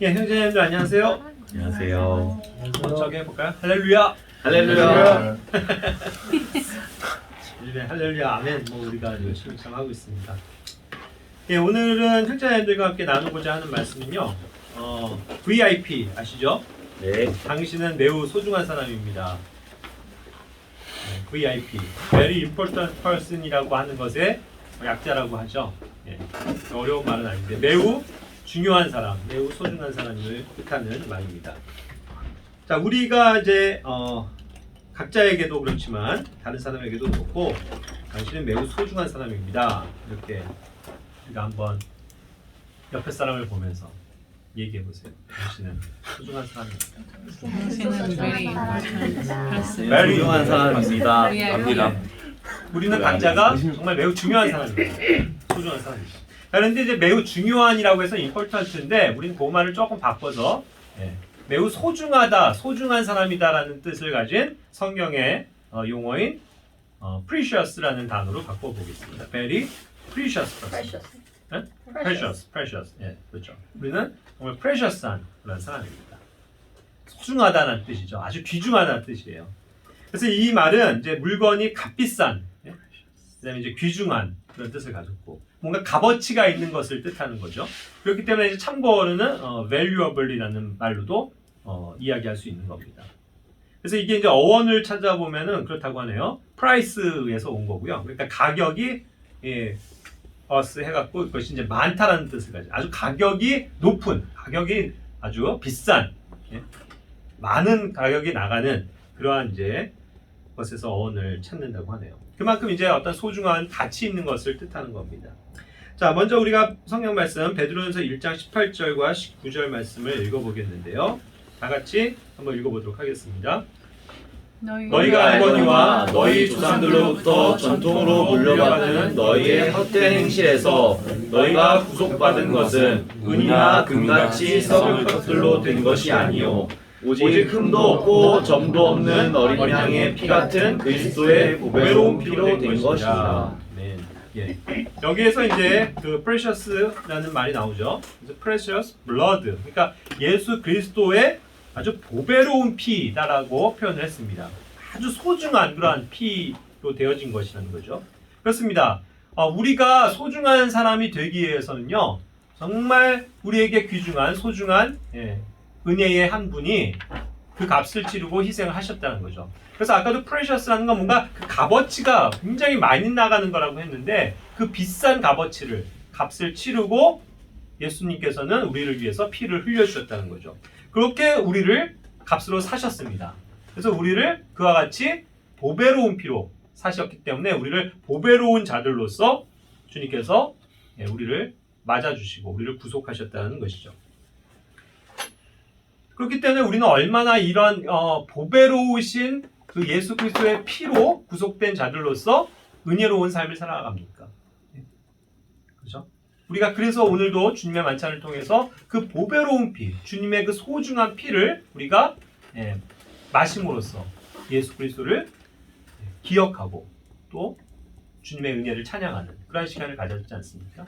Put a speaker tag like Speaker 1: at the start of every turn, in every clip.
Speaker 1: 예, 형제님들 안녕하세요.
Speaker 2: 안녕하세요.
Speaker 1: 저기 해볼까요? 할렐루야.
Speaker 2: 할렐루야.
Speaker 1: 요즘에 할렐루야 아멘 뭐 우리가 열심히 하고 있습니다. 예, 오늘은 형제님들과 함께 나누고자 하는 말씀은요. VIP 아시죠?
Speaker 2: 네.
Speaker 1: 당신은 매우 소중한 사람입니다. VIP, Very Important Person이라고 하는 것의 약자라고 하죠. 예, 어려운 말은 아닌데 매우 중요한 사람, 매우 소중한 사람을 뜻하는 말입니다. 자, 우리가 이제 각자에게도 그렇지만 다른 사람에게도 그렇고 당신은 매우 소중한 사람입니다. 이렇게 우리가 한번 옆에 사람을 보면서 얘기해 보세요. 당신은 소중한 사람입니다.
Speaker 3: 당신은 very important person.
Speaker 1: Very
Speaker 2: 소중한 사람입니다.
Speaker 3: 합니다.
Speaker 1: 우리는 각자가 정말 매우 중요한 사람입니다. 소중한 사람입니다. 그런데 이제 매우 중요한이라고 해서 important인데 우리는 그 말을 조금 바꿔서 매우 소중하다, 소중한 사람이다라는 뜻을 가진 성경의 용어인 precious라는 단어로 바꿔보겠습니다. Very precious person. precious. 예, 그렇죠. 우리는 정말 precious한 그런 사람입니다. 소중하다는 뜻이죠. 아주 귀중하다는 뜻이에요. 그래서 이 말은 이제 물건이 값비싼, 그다음에 이제 귀중한 그런 뜻을 가졌고, 뭔가 값어치가 있는 것을 뜻하는 거죠. 그렇기 때문에 이제 참고로는 valuable이라는 말로도 이야기할 수 있는 겁니다. 그래서 이게 이제 어원을 찾아보면은 그렇다고 하네요. price에서 온 거고요. 그러니까 가격이 us 해갖고 그것이 이제 많다라는 뜻을 가지고 아주 가격이 높은, 가격이 아주 비싼, 많은 가격이 나가는 그러한 이제 것에서 어원을 찾는다고 하네요. 그만큼 이제 어떤 소중한 가치 있는 것을 뜻하는 겁니다. 자, 먼저 우리가 성경 말씀 베드로전서 1장 18절과 19절 말씀을 읽어보겠는데요. 다 같이 한번 읽어보도록 하겠습니다.
Speaker 3: 너희가
Speaker 2: 알거니와 너희 조상들로부터 전통으로 물려받은 너희의 헛된 행실에서 너희가 구속받은 것은 은이나 금같이 썩을 것들로 된 것이 아니요 오직 흠도 없고 점도 없는 어린 양의 피 같은 그리스도의 보배로운 피로 된 것이다.
Speaker 1: 네. 예. 여기에서 이제 그 precious라는 말이 나오죠. 그래서 precious blood. 그러니까 예수 그리스도의 아주 보배로운 피다라고 표현을 했습니다. 아주 소중한 그러한 피로 되어진 것이라는 거죠. 그렇습니다. 우리가 소중한 사람이 되기 위해서는요, 정말 우리에게 귀중한 소중한 은혜의 한 분이 그 값을 치르고 희생을 하셨다는 거죠. 그래서 아까도 precious라는 건 뭔가 그 값어치가 굉장히 많이 나가는 거라고 했는데 그 비싼 값을 치르고 예수님께서는 우리를 위해서 피를 흘려주셨다는 거죠. 그렇게 우리를 값으로 사셨습니다. 그래서 우리를 그와 같이 보배로운 피로 사셨기 때문에 우리를 보배로운 자들로서 주님께서 우리를 맞아주시고 우리를 구속하셨다는 것이죠. 그렇기 때문에 우리는 얼마나 이런 보배로우신 그 예수 그리스도의 피로 구속된 자들로서 은혜로운 삶을 살아갑니까? 그렇죠? 우리가 그래서 오늘도 주님의 만찬을 통해서 그 보배로운 피, 주님의 그 소중한 피를 우리가 마심으로써 예수 그리스도를 기억하고 또 주님의 은혜를 찬양하는 그런 시간을 가졌지 않습니까?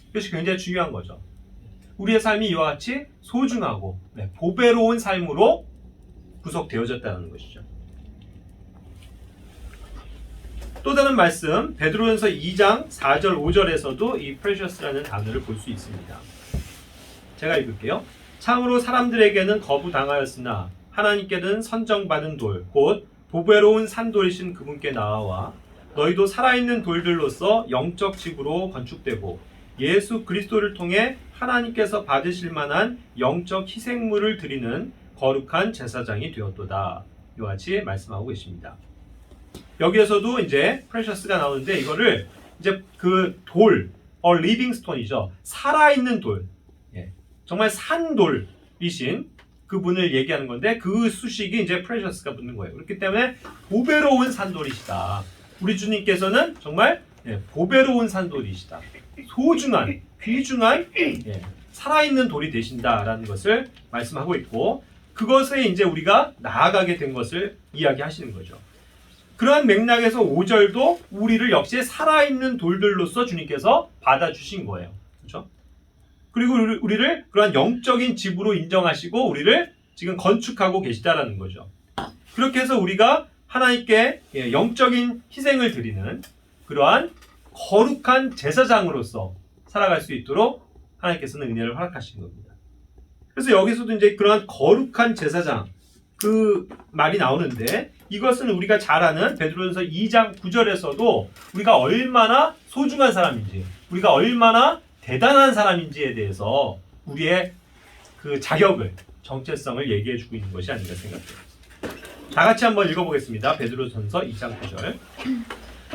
Speaker 1: 이것이 굉장히 중요한 거죠. 우리의 삶이 이와 같이 소중하고 보배로운 삶으로 구속되어졌다는 것이죠. 또 다른 말씀 베드로전서 2장 4절 5절에서도 이 precious라는 단어를 볼 수 있습니다. 제가 읽을게요. 참으로 사람들에게는 거부당하였으나 하나님께는 선정받은 돌 곧 보배로운 산돌이신 그분께 나아와 너희도 살아있는 돌들로서 영적 집으로 건축되고 예수 그리스도를 통해 하나님께서 받으실 만한 영적 희생물을 드리는 거룩한 제사장이 되었도다. 이와 같이 말씀하고 계십니다. 여기에서도 이제 precious가 나오는데 이거를 이제 그 돌, living stone이죠. 살아있는 돌, 정말 산돌이신 그분을 얘기하는 건데 그 수식이 이제 precious가 붙는 거예요. 그렇기 때문에 보배로운 산돌이시다. 우리 주님께서는 정말 보배로운 산돌이시다. 소중한, 귀중한 살아있는 돌이 되신다라는 것을 말씀하고 있고 그것에 이제 우리가 나아가게 된 것을 이야기하시는 거죠. 그러한 맥락에서 5절도 우리를 역시 살아있는 돌들로서 주님께서 받아주신 거예요. 그렇죠? 그리고 우리를 그러한 영적인 집으로 인정하시고 우리를 지금 건축하고 계시다라는 거죠. 그렇게 해서 우리가 하나님께 영적인 희생을 드리는 그러한 거룩한 제사장으로서 살아갈 수 있도록 하나님께서는 은혜를 허락하신 겁니다. 그래서 여기서도 이제 그러한 거룩한 제사장 그 말이 나오는데 이것은 우리가 잘 아는 베드로전서 2장 9절에서도 우리가 얼마나 소중한 사람인지 우리가 얼마나 대단한 사람인지에 대해서 우리의 그 자격을 정체성을 얘기해 주고 있는 것이 아닌가 생각해요. 다 같이 한번 읽어보겠습니다. 베드로전서 2장 9절.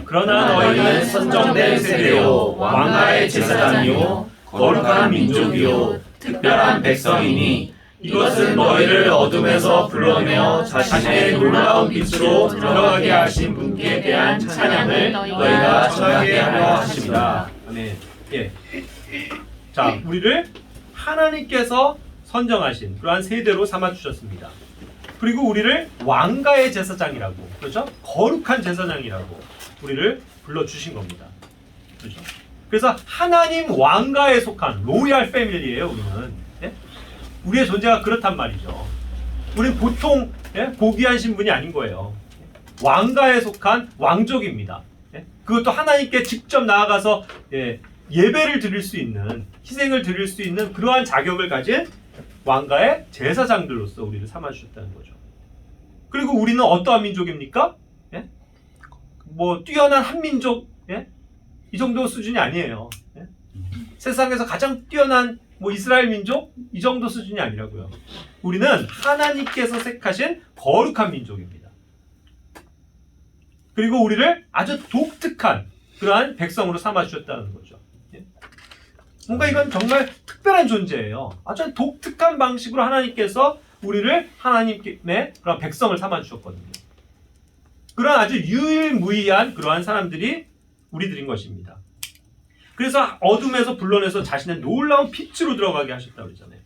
Speaker 1: 그러나
Speaker 2: 너희는 선정된 세대요 왕가의 제사장이요 거룩한 민족이요 특별한 백성이니 이것은 너희를 어둠에서 불러내어 자신의 놀라운 빛으로 들어가게 하신 분께 대한 찬양을 너희가 전하게 하려 하십니다.
Speaker 1: 아멘. 예. 자, 우리를 하나님께서 선정하신 그러한 세대로 삼아 주셨습니다. 그리고 우리를 왕가의 제사장이라고, 그렇죠? 거룩한 제사장이라고 우리를 불러 주신 겁니다. 그렇죠? 그래서 하나님 왕가에 속한 로얄 패밀리예요, 우리는. 예? 우리의 존재가 그렇단 말이죠. 우리는 보통 고귀한 신분이 아닌 거예요. 왕가에 속한 왕족입니다. 예? 그것도 하나님께 직접 나아가서 예배를 드릴 수 있는, 희생을 드릴 수 있는 그러한 자격을 가진 왕가의 제사장들로서 우리를 삼아주셨다는 거죠. 그리고 우리는 어떠한 민족입니까? 예? 뭐 뛰어난 한민족, 예? 이 정도 수준이 아니에요. 예? 세상에서 가장 뛰어난 뭐 이스라엘 민족 이 정도 수준이 아니라고요. 우리는 하나님께서 택하신 거룩한 민족입니다. 그리고 우리를 아주 독특한 그러한 백성으로 삼아주셨다는 거죠. 예? 뭔가 이건 정말 특별한 존재예요. 아주 독특한 방식으로 하나님께서 우리를 하나님의 그런 백성을 삼아주셨거든요. 그런 아주 유일무이한 그러한 사람들이 우리들인 것입니다. 그래서 어둠에서 불러내서 자신의 놀라운 빛으로 들어가게 하셨다고 그러잖아요.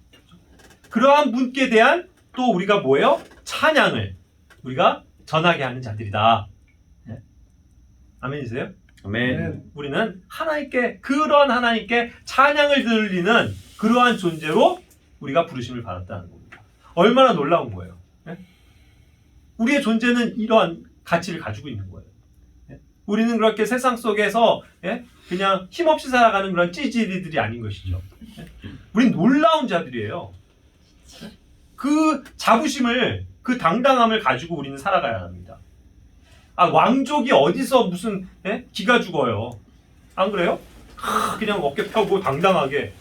Speaker 1: 그러한 분께 대한 또 우리가 뭐예요? 찬양을 우리가 전하게 하는 자들이다. 네. 아멘이세요?
Speaker 2: 아멘.
Speaker 1: 우리는 하나님께 그런 하나님께 찬양을 들리는 그러한 존재로 우리가 부르심을 받았다는 겁니다. 얼마나 놀라운 거예요. 네? 우리의 존재는 이러한 가치를 가지고 있는 거예요. 네? 우리는 그렇게 세상 속에서 그냥 힘없이 살아가는 그런 찌질이들이 아닌 것이죠. 네? 우린 놀라운 자들이에요. 그 자부심을 그 당당함을 가지고 우리는 살아가야 합니다. 아, 왕족이 어디서 무슨 기가 죽어요. 안 그래요? 그냥 어깨 펴고 당당하게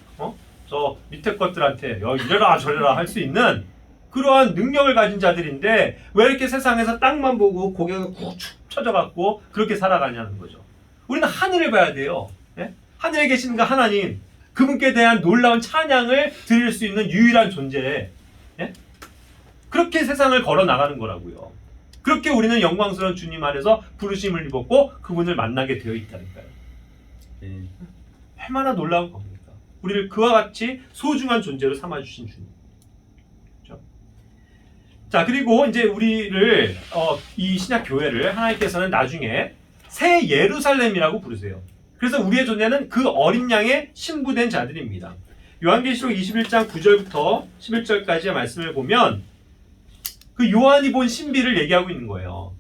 Speaker 1: 저 밑에 것들한테 이래라 저래라 할 수 있는 그러한 능력을 가진 자들인데 왜 이렇게 세상에서 땅만 보고 고개가 꾹 쳐져갖고 그렇게 살아가냐는 거죠. 우리는 하늘을 봐야 돼요. 하늘에 계시는 그 하나님, 그분께 대한 놀라운 찬양을 드릴 수 있는 유일한 존재. 그렇게 세상을 걸어 나가는 거라고요. 그렇게 우리는 영광스러운 주님 안에서 부르심을 입었고 그분을 만나게 되어 있다니까요. 얼마나 놀라운 겁니까? 우리를 그와 같이 소중한 존재로 삼아주신 주님. 그렇죠? 자, 그리고 이제 우리를 이 신약 교회를 하나님께서는 나중에 새 예루살렘이라고 부르세요. 그래서 우리의 존재는 그 어린 양의 신부된 자들입니다. 요한계시록 21장 9절부터 11절까지의 말씀을 보면 그 요한이 본 신비를 얘기하고 있는 거예요.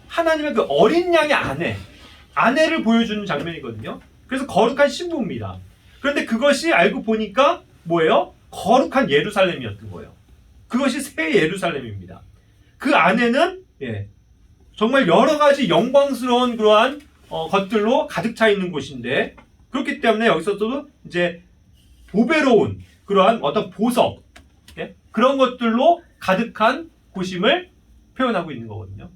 Speaker 1: 하나님의 그 어린 양의 아내를 보여주는 장면이거든요. 그래서 거룩한 신부입니다. 그런데 그것이 알고 보니까 뭐예요? 거룩한 예루살렘이었던 거예요. 그것이 새 예루살렘입니다. 그 안에는 정말 여러 가지 영광스러운 그러한 것들로 가득 차 있는 곳인데, 그렇기 때문에 여기서도 이제 보배로운 그러한 어떤 보석, 그런 것들로 가득한 곳임을 표현하고 있는 거거든요.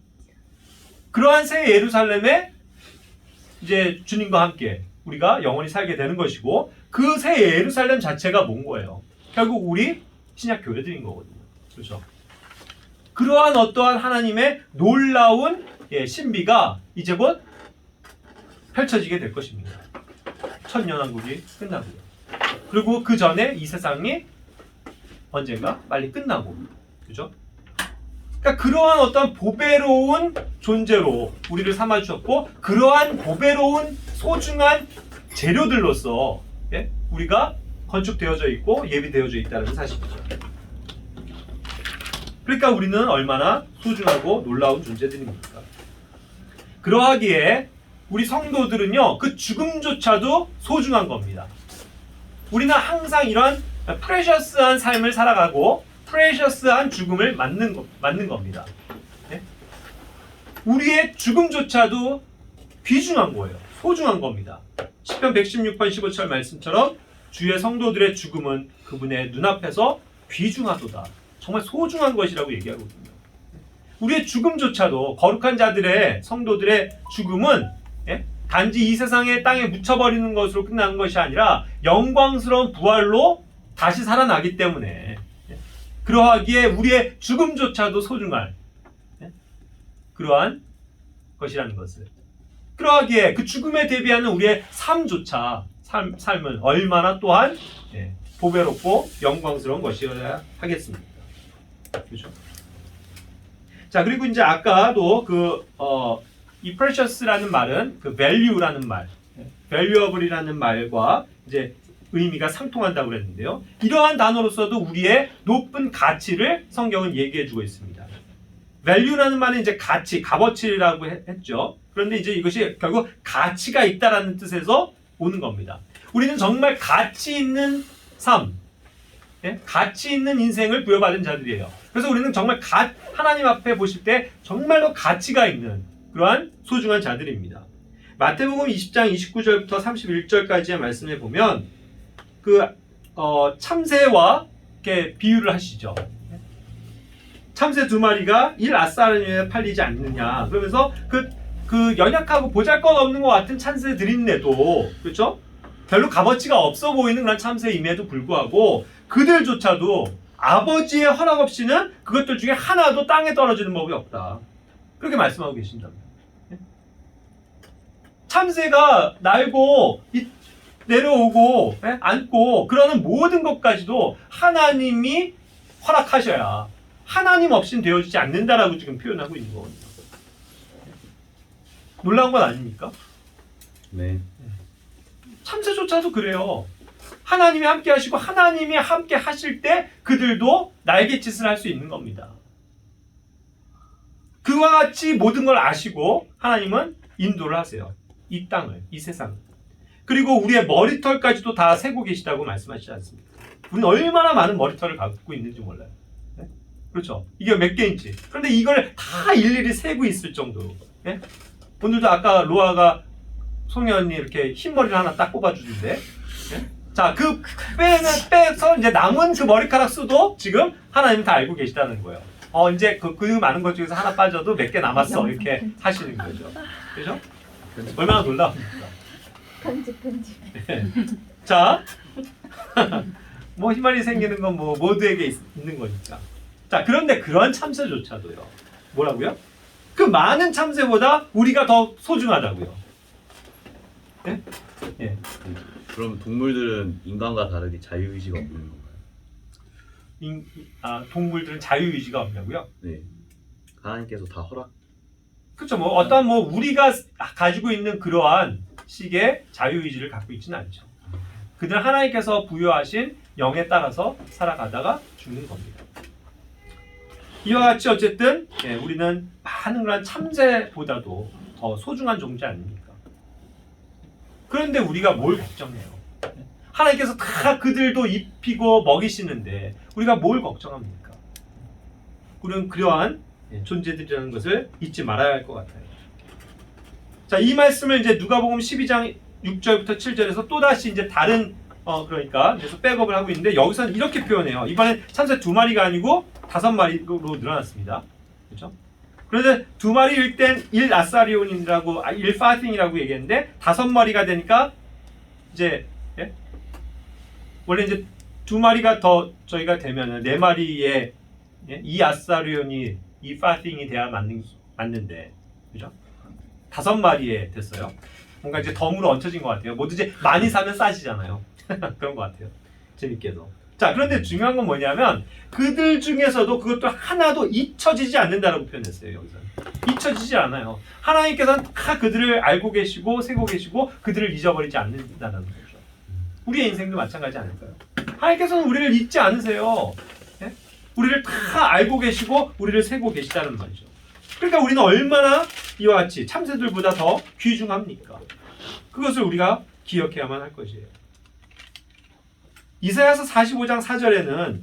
Speaker 1: 그러한 새 예루살렘에 이제 주님과 함께 우리가 영원히 살게 되는 것이고, 그 새 예루살렘 자체가 뭔 거예요? 결국 우리 신약 교회들인 거거든요. 그렇죠? 그러한 어떠한 하나님의 놀라운 신비가 이제 곧 펼쳐지게 될 것입니다. 천년왕국이 끝나고요. 그리고 그 전에 이 세상이 언젠가 빨리 끝나고, 그죠? 그러니까 그러한 어떤 보배로운 존재로 우리를 삼아주셨고, 그러한 보배로운 소중한 재료들로서 예? 우리가 건축되어져 있고 예비되어져 있다는 사실이죠. 그러니까 우리는 얼마나 소중하고 놀라운 존재들입니까? 그러하기에 우리 성도들은요, 그 죽음조차도 소중한 겁니다. 우리는 항상 이런 프레셔스한 삶을 살아가고 프레셔스한 죽음을 맞는 겁니다. 네? 우리의 죽음조차도 귀중한 거예요. 소중한 겁니다. 시편 116편 15절 말씀처럼 주의 성도들의 죽음은 그분의 눈앞에서 귀중하도다. 정말 소중한 것이라고 얘기하거든요. 우리의 죽음조차도 거룩한 자들의 성도들의 죽음은 예? 단지 이 세상의 땅에 묻혀버리는 것으로 끝나는 것이 아니라 영광스러운 부활로 다시 살아나기 때문에 예? 그러하기에 우리의 죽음조차도 소중할 예? 그러한 것이라는 것을 그러하기에 그 죽음에 대비하는 우리의 삶조차 삶은 얼마나 또한 예, 보배롭고 영광스러운 것이어야 하겠습니까? 그렇죠? 자, 그리고 이제 아까도 이 precious라는 말은 그 value라는 말, valuable이라는 말과 이제 의미가 상통한다고 그랬는데요. 이러한 단어로서도 우리의 높은 가치를 성경은 얘기해주고 있습니다. value라는 말은 이제 가치, 값어치라고 했죠. 그런데 이제 이것이 결국 가치가 있다라는 뜻에서 오는 겁니다. 우리는 정말 가치 있는 삶, 예? 가치 있는 인생을 부여받은 자들이에요. 그래서 우리는 정말 하나님 앞에 보실 때 정말로 가치가 있는 그러한 소중한 자들입니다. 마태복음 20장 29절부터 31절까지의 말씀에 보면 참새와 이렇게 비유를 하시죠. 참새 2마리가 1아사르니에 팔리지 않느냐. 그러면서 그 연약하고 보잘것없는 것 같은 참새들인데도 그렇죠? 별로 값어치가 없어 보이는 그런 참새임에도 불구하고 그들조차도 아버지의 허락 없이는 그것들 중에 하나도 땅에 떨어지는 법이 없다. 그렇게 말씀하고 계신답니다. 참새가 날고 내려오고 앉고 그러는 모든 것까지도 하나님이 허락하셔야 하나님 없이는 되어지지 않는다라고 지금 표현하고 있는 거거든요. 놀라운 건 아닙니까?
Speaker 2: 네.
Speaker 1: 참새조차도 그래요. 하나님이 함께 하시고 하나님이 함께 하실 때 그들도 날갯짓을 할 수 있는 겁니다. 그와 같이 모든 걸 아시고 하나님은 인도를 하세요. 이 땅을, 이 세상을. 그리고 우리의 머리털까지도 다 세고 계시다고 말씀하시지 않습니까? 우리는 얼마나 많은 머리털을 갖고 있는지 몰라요. 네? 그렇죠? 이게 몇 개인지. 그런데 이걸 다 일일이 세고 있을 정도로. 네? 오늘도 아까 로아가 송현이 이렇게 흰머리를 하나 딱 꼽아주는데 네? 자, 빼서 이제 남은 그 머리카락 수도 지금 하나님 다 알고 계시다는 거예요. 이제 그 많은 것 중에서 하나 빠져도 몇 개 남았어. 이렇게 하시는 거죠. 그죠? 얼마나 놀라웁니까?
Speaker 4: 편집.
Speaker 1: 네. 자, 뭐 흰머리 생기는 건 뭐 모두에게 있는 거니까. 자, 그런데 그런 참새조차도요. 뭐라고요? 그 많은 참새보다 우리가 더 소중하다고요. 네? 네.
Speaker 2: 그럼 동물들은 인간과 다르게 자유의지가 없는 건가요?
Speaker 1: 동물들은 자유의지가 없냐고요?
Speaker 2: 네. 하나님께서 다 허락.
Speaker 1: 그렇죠. 뭐 어떤 우리가 가지고 있는 그러한 식의 자유의지를 갖고 있지는 않죠. 그들은 하나님께서 부여하신 영에 따라서 살아가다가 죽는 겁니다. 이와 같이 어쨌든 우리는 많은 그런 참새보다도 더 소중한 존재 아닙니까? 그런데 우리가 뭘 걱정해요? 하나님께서 다 그들도 입히고 먹이시는데 우리가 뭘 걱정합니까? 우리는 그러한 존재들이라는 것을 잊지 말아야 할 것 같아요. 자, 이 말씀을 이제 누가복음 12장 6절부터 7절에서 또 다시 이제 다른 그러니까 그래서 백업을 하고 있는데 여기서는 이렇게 표현해요. 이번엔 참새 2마리가 아니고 5마리로 늘어났습니다. 그렇죠? 그런데 2마리일 땐 1아사리온이라고 1파팅이라고 얘기했는데 5마리가 되니까 이제 원래 이제 2마리가 더 저희가 되면은 4마리의 2아사리온이 2파팅이 돼야 맞는데 그죠? 5마리에 됐어요. 뭔가 이제 덤으로 얹혀진 것 같아요. 모두 이제 많이 사면 싸지잖아요. 그런 것 같아요. 재밌게도. 자, 그런데 중요한 건 뭐냐면 그들 중에서도 그것도 하나도 잊혀지지 않는다라고 표현했어요. 여기서 잊혀지지 않아요. 하나님께서는 다 그들을 알고 계시고 세고 계시고 그들을 잊어버리지 않는다는 거죠. 우리의 인생도 마찬가지 아닐까요? 하나님께서는 우리를 잊지 않으세요. 예? 우리를 다 알고 계시고 우리를 세고 계시다는 말이죠. 그러니까 우리는 얼마나 이와 같이 참새들보다 더 귀중합니까? 그것을 우리가 기억해야만 할 것이에요. 이사야서 45장 4절에는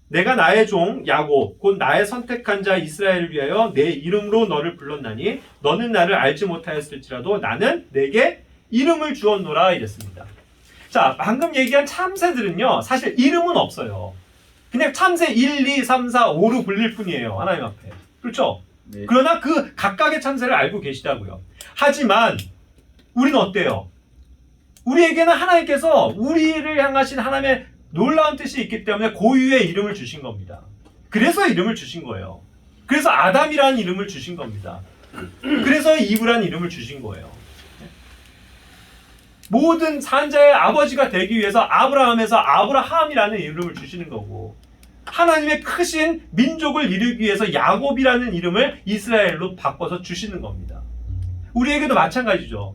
Speaker 1: 내가 나의 종 야곱 곧 나의 선택한 자 이스라엘을 위하여 내 이름으로 너를 불렀나니 너는 나를 알지 못하였을지라도 나는 내게 이름을 주었노라 이랬습니다. 자, 방금 얘기한 참새들은요 사실 이름은 없어요. 그냥 참새 1, 2, 3, 4, 5로 불릴 뿐이에요. 하나님 앞에. 그렇죠?
Speaker 2: 네.
Speaker 1: 그러나 그 각각의 참새를 알고 계시다고요. 하지만 우리는 어때요? 우리에게는 하나님께서 우리를 향하신 하나님의 놀라운 뜻이 있기 때문에 고유의 이름을 주신 겁니다. 그래서 이름을 주신 거예요. 그래서 아담이라는 이름을 주신 겁니다. 그래서 이브라는 이름을 주신 거예요. 모든 산자의 아버지가 되기 위해서 아브라함에서 아브라함이라는 이름을 주시는 거고 하나님의 크신 민족을 이루기 위해서 야곱이라는 이름을 이스라엘로 바꿔서 주시는 겁니다. 우리에게도 마찬가지죠.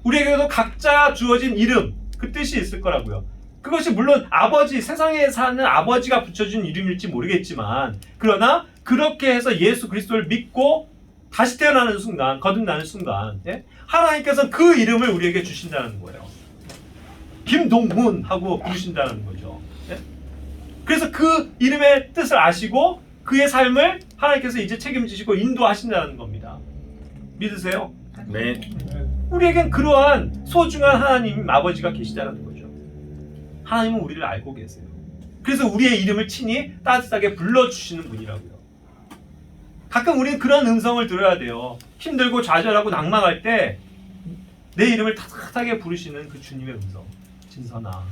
Speaker 1: 우리에게도 각자 주어진 이름, 그 뜻이 있을 거라고요. 그것이 물론 아버지, 세상에 사는 아버지가 붙여준 이름일지 모르겠지만 그러나 그렇게 해서 예수 그리스도를 믿고 다시 태어나는 순간, 거듭나는 순간 하나님께서 그 이름을 우리에게 주신다는 거예요. 김동문 하고 부르신다는 거죠. 그래서 그 이름의 뜻을 아시고 그의 삶을 하나님께서 이제 책임지시고 인도하신다는 겁니다. 믿으세요?
Speaker 2: 네.
Speaker 1: 우리에겐 그러한 소중한 하나님 아버지가 계시다는 거죠. 하나님은 우리를 알고 계세요. 그래서 우리의 이름을 친히 따뜻하게 불러주시는 분이라고요. 가끔 우리는 그런 음성을 들어야 돼요. 힘들고 좌절하고 낭망할 때 내 이름을 따뜻하게 부르시는 그 주님의 음성. 진선아,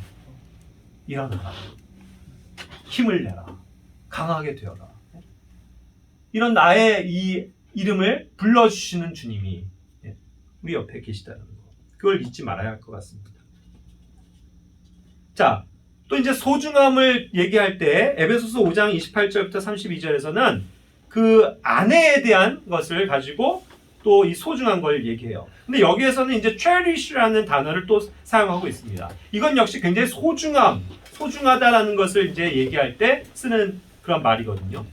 Speaker 1: 일어나라. 힘을 내라. 강하게 되어라. 이런 나의 이 이름을 불러주시는 주님이 우리 옆에 계시다는 거. 그걸 잊지 말아야 할 것 같습니다. 자, 또 이제 소중함을 얘기할 때 에베소서 5장 28절부터 32절에서는 그 아내에 대한 것을 가지고 또 이 소중한 걸 얘기해요. 근데 여기에서는 이제 cherish라는 단어를 또 사용하고 있습니다. 이건 역시 굉장히 소중하다라는 것을 이제 얘기할 때 쓰는 그런 말이거든요.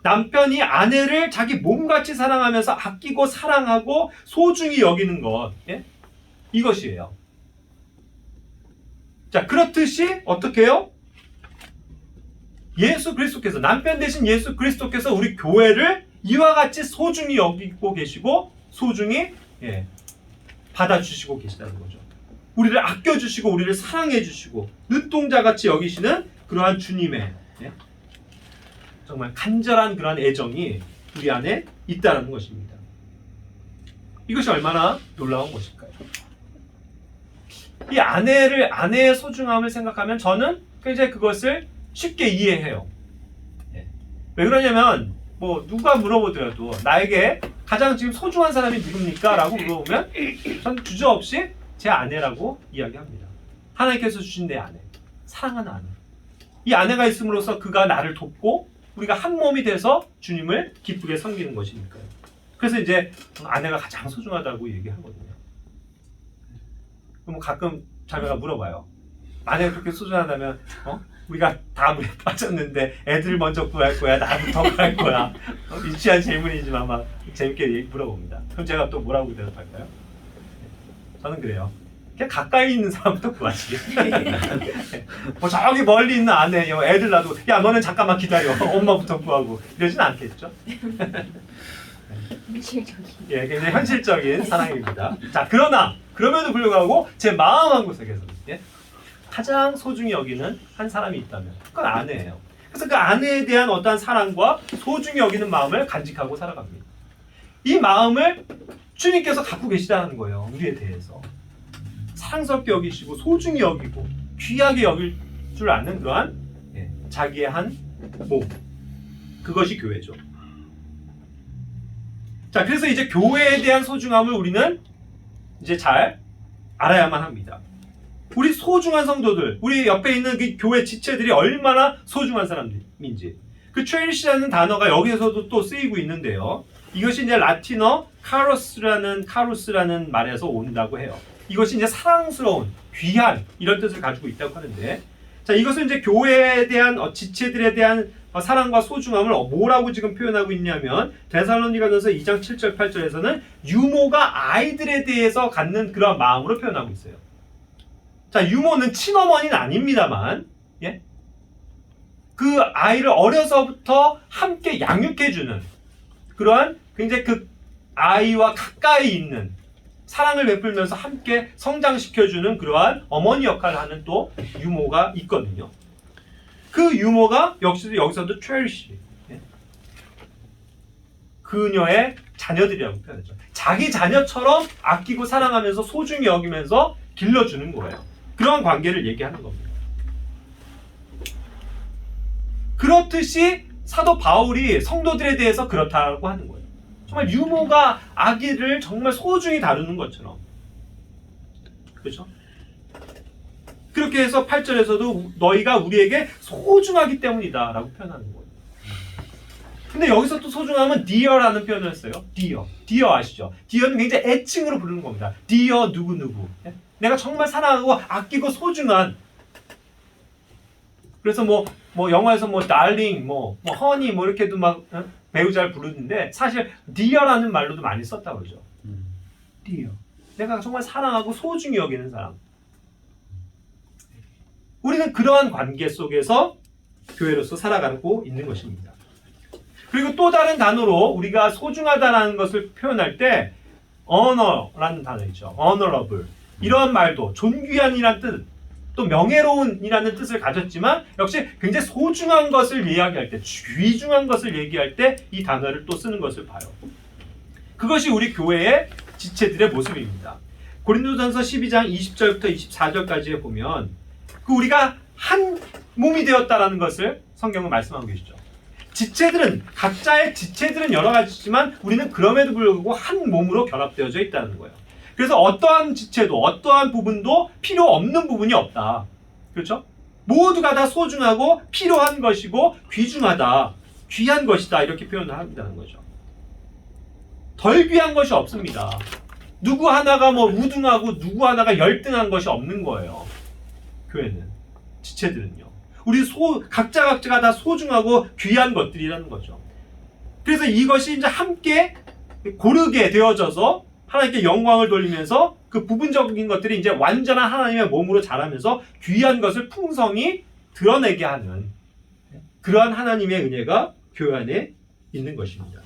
Speaker 1: 남편이 아내를 자기 몸같이 사랑하면서 아끼고 사랑하고 소중히 여기는 것, 이것이에요. 자, 그렇듯이 어떻게 해요? 예수 그리스도께서, 남편 대신 예수 그리스도께서 우리 교회를 이와 같이 소중히 여기고 계시고 소중히 받아주시고 계시다는 거죠. 우리를 아껴주시고 우리를 사랑해주시고 눈동자같이 여기시는 그러한 주님의 정말 간절한 그러한 애정이 우리 안에 있다는 것입니다. 이것이 얼마나 놀라운 것일까요? 이 아내의 소중함을 생각하면 저는 굉장히 그것을 쉽게 이해해요. 왜 그러냐면 뭐 누가 물어보더라도 나에게 가장 지금 소중한 사람이 누굽니까? 라고 물어보면 저는 주저없이 제 아내라고 이야기합니다. 하나님께서 주신 내 아내, 사랑하는 아내. 이 아내가 있음으로써 그가 나를 돕고 우리가 한 몸이 돼서 주님을 기쁘게 섬기는 것이니까요. 그래서 이제 아내가 가장 소중하다고 얘기하거든요. 그럼 가끔 자매가 물어봐요. 아내가 그렇게 소중하다면 우리가 다 물에 빠졌는데 애들 먼저 구할 거야? 나부터 구할 거야? 유치한 질문이지만 막 재밌게 물어봅니다. 그럼 제가 또 뭐라고 대답할까요? 저는 그래요. 그냥 가까이 있는 사람부터 구하시게. 뭐 저기 멀리 있는 아내, 애들 놔도 야 너는 잠깐만 기다려. 엄마부터 구하고 이러진 않겠죠?
Speaker 4: 현실적인.
Speaker 1: 굉장히 현실적인 사랑입니다. 자, 그럼에도 불구하고 제 마음 한구석에서 가장 소중히 여기는 한 사람이 있다면 그건 아내예요. 그래서 그 아내에 대한 어떠한 사랑과 소중히 여기는 마음을 간직하고 살아갑니다. 이 마음을 주님께서 갖고 계시다는 거예요. 우리에 대해서. 사랑스럽게 여기시고 소중히 여기고 귀하게 여길 줄 아는 그러한 자기의 한 몸. 그것이 교회죠. 자, 그래서 이제 교회에 대한 소중함을 우리는 이제 잘 알아야만 합니다. 우리 소중한 성도들, 우리 옆에 있는 그 교회 지체들이 얼마나 소중한 사람인지. 그 체리시라는 단어가 여기에서도 또 쓰이고 있는데요. 이것이 이제 라틴어 카로스라는 말에서 온다고 해요. 이것이 이제 사랑스러운, 귀한 이런 뜻을 가지고 있다고 하는데, 자, 이것은 이제 교회에 대한 지체들에 대한 사랑과 소중함을 뭐라고 지금 표현하고 있냐면 데살로니가전서 2장 7절 8절에서는 유모가 아이들에 대해서 갖는 그런 마음으로 표현하고 있어요. 자, 유모는 친어머니는 아닙니다만, 예? 그 아이를 어려서부터 함께 양육해주는 그러한 굉장히 그 아이와 가까이 있는 사랑을 베풀면서 함께 성장시켜주는 그러한 어머니 역할을 하는 또 유모가 있거든요. 그 유모가 역시도 여기서도 cherish, 예? 그녀의 자녀들이라고 표현하죠. 자기 자녀처럼 아끼고 사랑하면서 소중히 여기면서 길러주는 거예요. 그런 관계를 얘기하는 겁니다. 그렇듯이 사도 바울이 성도들에 대해서 그렇다고 하는 거예요. 정말 유모가 아기를 정말 소중히 다루는 것처럼. 그렇죠? 그렇게 해서 8절에서도 너희가 우리에게 소중하기 때문이다 라고 표현하는 거예요. 근데 여기서 또 소중함은 dear라는 표현을 했어요. dear 아시죠? dear는 굉장히 애칭으로 부르는 겁니다. dear 누구누구. 내가 정말 사랑하고 아끼고 소중한. 그래서 뭐 영화에서 darling, honey 이렇게도 막 배우 잘 부르는데 사실 dear라는 말로도 많이 썼다고 그러죠. dear. 내가 정말 사랑하고 소중히 여기는 사람. 우리는 그러한 관계 속에서 교회로서 살아가고 있는 것입니다. 그리고 또 다른 단어로 우리가 소중하다라는 것을 표현할 때 honor라는 단어 있죠. honorable. 이러한 말도 존귀한이라는 뜻, 또 명예로운이라는 뜻을 가졌지만 역시 굉장히 소중한 것을 이야기할 때, 귀중한 것을 얘기할 때 이 단어를 또 쓰는 것을 봐요. 그것이 우리 교회의 지체들의 모습입니다. 고린도전서 12장 20절부터 24절까지에 보면 그 우리가 한 몸이 되었다라는 것을 성경은 말씀하고 계시죠. 지체들은 각자의 지체들은 여러 가지지만 우리는 그럼에도 불구하고 한 몸으로 결합되어져 있다는 거예요. 그래서 어떠한 지체도 어떠한 부분도 필요 없는 부분이 없다. 그렇죠? 모두가 다 소중하고 필요한 것이고 귀중하다. 귀한 것이다. 이렇게 표현을 한다는 거죠. 덜 귀한 것이 없습니다. 누구 하나가 우등하고 누구 하나가 열등한 것이 없는 거예요. 교회는, 지체들은요. 우리 각자가 다 소중하고 귀한 것들이라는 거죠. 그래서 이것이 이제 함께 고르게 되어져서 하나님께 영광을 돌리면서 그 부분적인 것들이 이제 완전한 하나님의 몸으로 자라면서 귀한 것을 풍성히 드러내게 하는 그러한 하나님의 은혜가 교회 안에 있는 것입니다.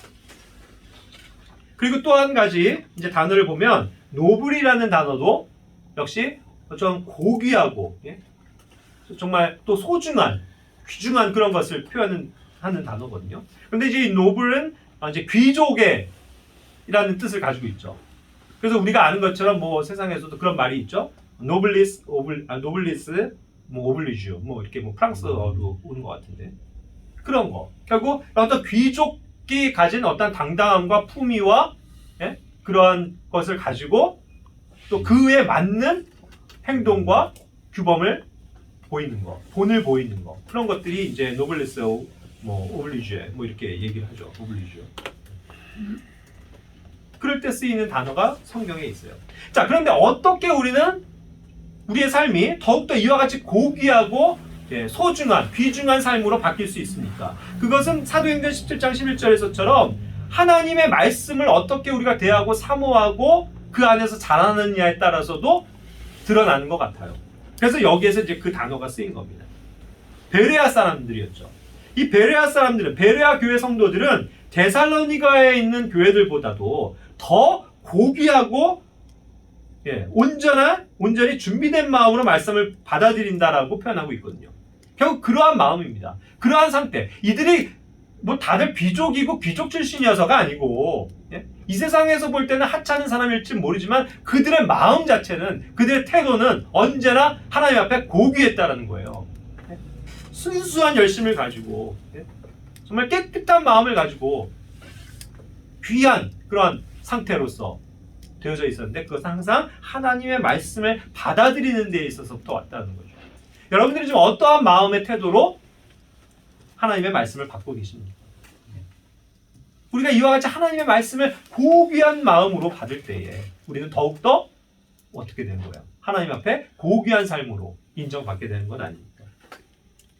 Speaker 1: 그리고 또 한 가지 이제 단어를 보면 노블이라는 단어도 역시 좀 고귀하고, 예? 정말 또 소중한, 귀중한 그런 것을 표현하는 단어거든요. 그런데 이제 이 노블은 이제 귀족의라는 뜻을 가지고 있죠. 그래서 우리가 아는 것처럼 세상에서도 그런 말이 있죠. 노블리스, 오블리주, 이렇게 프랑스어로 오는 것 같은데 그런 거. 결국 어떤 귀족이 가진 어떤 당당함과 품위와, 예? 그러한 것을 가지고 또 그에 맞는 행동과 규범을 보이는 거, 본을 보이는 거, 그런 것들이 이제 노블리스, 오블리주에 이렇게 얘기를 하죠. 오블리주. 그럴 때 쓰이는 단어가 성경에 있어요. 자, 그런데 어떻게 우리는 우리의 삶이 더욱더 이와 같이 고귀하고 소중한, 귀중한 삶으로 바뀔 수 있습니까? 그것은 사도행전 17장 11절에서처럼 하나님의 말씀을 어떻게 우리가 대하고 사모하고 그 안에서 자라느냐에 따라서도 드러나는 것 같아요. 그래서 여기에서 이제 그 단어가 쓰인 겁니다. 베레아 사람들이었죠. 이 베레아 사람들은, 베레아 교회 성도들은 데살로니가에 있는 교회들보다도 더 고귀하고 온전히 준비된 마음으로 말씀을 받아들인다라고 표현하고 있거든요. 결국 그러한 마음입니다. 그러한 상태. 이들이 다들 귀족이고 귀족 출신이어서가 아니고, 이 세상에서 볼 때는 하찮은 사람일지 모르지만 그들의 마음 자체는, 그들의 태도는 언제나 하나님 앞에 고귀했다라는 거예요. 순수한 열심을 가지고, 정말 깨끗한 마음을 가지고 귀한 그런 상태로서 되어져 있었는데 그것은 항상 하나님의 말씀을 받아들이는 데 있어서부터 왔다는 거죠. 여러분들이 지금 어떠한 마음의 태도로 하나님의 말씀을 받고 계십니까? 우리가 이와 같이 하나님의 말씀을 고귀한 마음으로 받을 때에 우리는 더욱더 어떻게 되는 거예요? 하나님 앞에 고귀한 삶으로 인정받게 되는 건 아닙니까?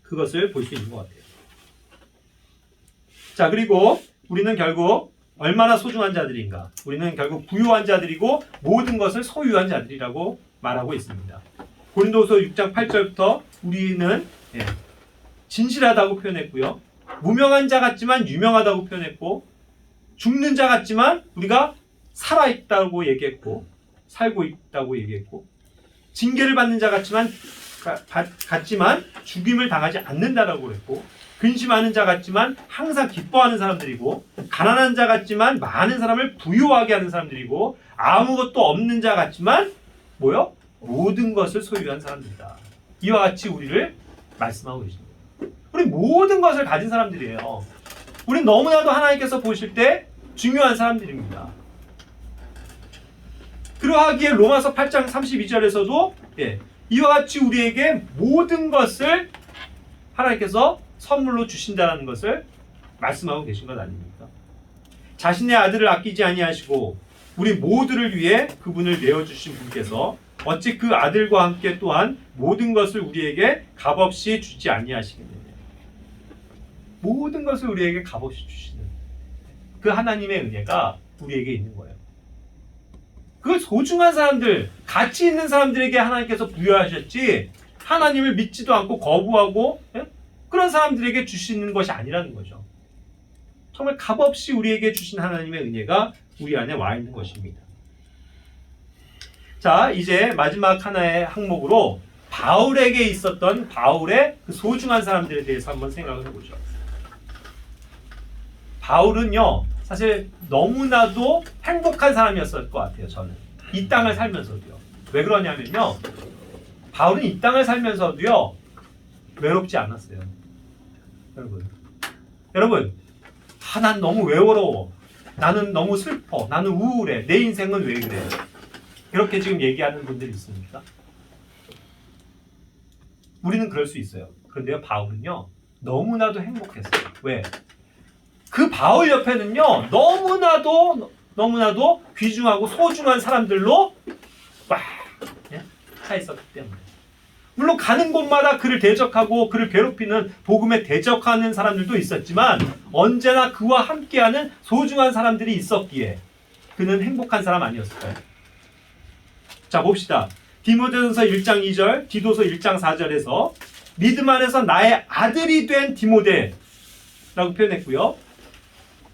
Speaker 1: 그것을 볼 수 있는 것 같아요. 자, 그리고 우리는 결국 얼마나 소중한 자들인가? 우리는 결국 부유한 자들이고 모든 것을 소유한 자들이라고 말하고 있습니다. 고린도서 6장 8절부터 우리는 진실하다고 표현했고요. 무명한 자 같지만 유명하다고 표현했고 죽는 자 같지만 우리가 살아있다고 얘기했고 살고 있다고 얘기했고 징계를 받는 자 같지만 죽임을 당하지 않는다라고 그랬고 근심하는 자 같지만 항상 기뻐하는 사람들이고 가난한 자 같지만 많은 사람을 부유하게 하는 사람들이고 아무것도 없는 자 같지만 뭐요? 모든 것을 소유한 사람들이다. 이와 같이 우리를 말씀하고 계십니다. 우리 모든 것을 가진 사람들이에요. 우린 너무나도 하나님께서 보실 때 중요한 사람들입니다. 그러하기에 로마서 8장 32절에서도 이와 같이 우리에게 모든 것을 하나님께서 선물로 주신다는 것을 말씀하고 계신 것 아닙니까? 자신의 아들을 아끼지 아니하시고 우리 모두를 위해 그분을 내어주신 분께서 어찌 그 아들과 함께 또한 모든 것을 우리에게 값없이 주지 아니하시겠느냐. 모든 것을 우리에게 값없이 주시는 그 하나님의 은혜가 우리에게 있는 거예요. 그 소중한 사람들, 가치 있는 사람들에게 하나님께서 부여하셨지 하나님을 믿지도 않고 거부하고 그런 사람들에게 주시는 것이 아니라는 거죠. 정말 값없이 우리에게 주신 하나님의 은혜가 우리 안에 와 있는 것입니다. 자, 이제 마지막 하나의 항목으로 바울에게 있었던 바울의 그 소중한 사람들에 대해서 한번 생각을 해보죠. 바울은요, 사실 너무나도 행복한 사람이었을 것 같아요. 저는 이 땅을 살면서도요. 왜 그러냐면요, 바울은 이 땅을 살면서도요 외롭지 않았어요. 여러분, 난 너무 외로워, 나는 너무 슬퍼, 나는 우울해, 내 인생은 왜 그래, 이렇게 지금 얘기하는 분들이 있습니까? 우리는 그럴 수 있어요. 그런데요, 바울은요 너무나도 행복했어요. 왜? 그 바울 옆에는요 너무나도 귀중하고 소중한 사람들로 꽉 차 있었기 때문에. 물론 가는 곳마다 그를 대적하고 그를 괴롭히는 복음에 대적하는 사람들도 있었지만 언제나 그와 함께하는 소중한 사람들이 있었기에 그는 행복한 사람 아니었을까요? 자, 봅시다. 디모데전서 1장 2절, 디도서 1장 4절에서 믿음 안에서 나의 아들이 된 디모데라고 표현했고요.